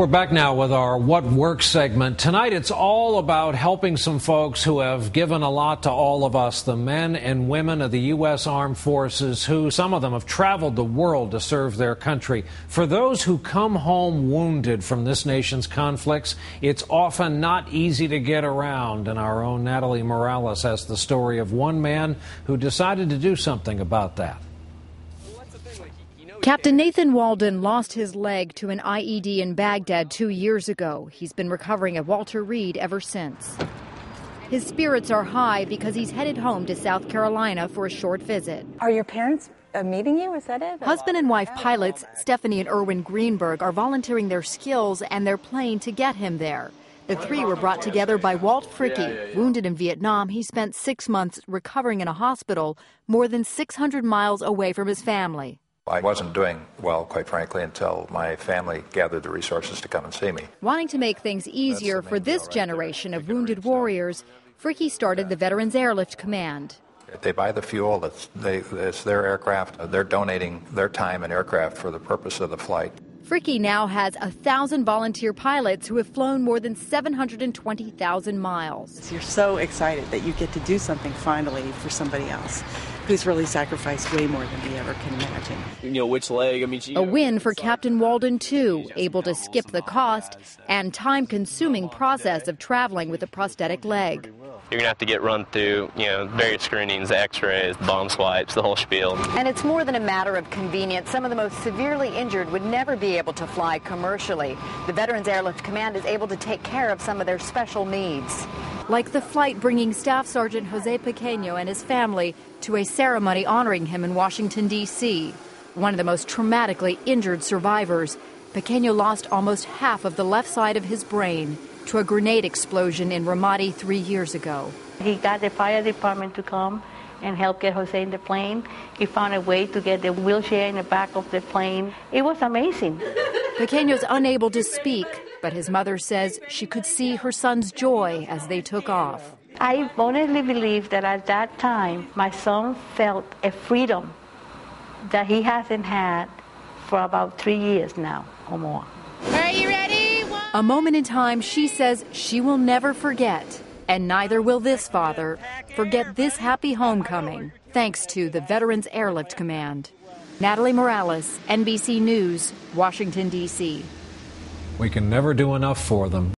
We're back now with our What Works segment. Tonight it's all about helping some folks who have given a lot to all of us, the men and women of the U.S. Armed Forces, who some of them have traveled the world to serve their country. For those who come home wounded from this nation's conflicts, it's often not easy to get around. And our own Natalie Morales has the story of one man who decided to do something about that. Captain Nathan Walden lost his leg to an IED in Baghdad 2 years ago. He's been recovering at Walter Reed ever since. His spirits are high because he's headed home to South Carolina for a short visit. Are your parents meeting you? Is that it? Husband and wife pilots Stephanie and Erwin Greenberg are volunteering their skills and their plane to get him there. The three were brought together by Walt Fricke. Wounded in Vietnam, he spent 6 months recovering in a hospital more than 600 miles away from his family. I wasn't doing well, quite frankly, until my family gathered the resources to come and see me. Wanting to make things easier for this generation of wounded warriors, Fricke started the Veterans Airlift Command. They buy the fuel, it's their aircraft. They're donating their time and aircraft for the purpose of the flight. Fricke now has 1,000 volunteer pilots who have flown more than 720,000 miles. You're so excited that you get to do something finally for somebody else who's really sacrificed way more than we ever can imagine. You know, which leg? I mean, a win for Captain Walden, too, able to skip the cost and time-consuming process of traveling with a prosthetic leg. You're going to have to get run through, various screenings, x-rays, bomb swipes, the whole spiel. And it's more than a matter of convenience. Some of the most severely injured would never be able to fly commercially. The Veterans Airlift Command is able to take care of some of their special needs. Like the flight bringing Staff Sergeant Jose Pequeño and his family to a ceremony honoring him in Washington, D.C. One of the most traumatically injured survivors, Pequeño lost almost half of the left side of his brain to a grenade explosion in Ramadi 3 years ago. He got the fire department to come and help get Jose in the plane. He found a way to get the wheelchair in the back of the plane. It was amazing. Pequeño's unable to speak, but his mother says she could see her son's joy as they took off. I honestly believe that at that time, my son felt a freedom that he hasn't had for about 3 years now or more. Are you ready? A moment in time she says she will never forget, and neither will this father forget this happy homecoming, thanks to the Veterans Airlift Command. Natalie Morales, NBC News, Washington, D.C. We can never do enough for them.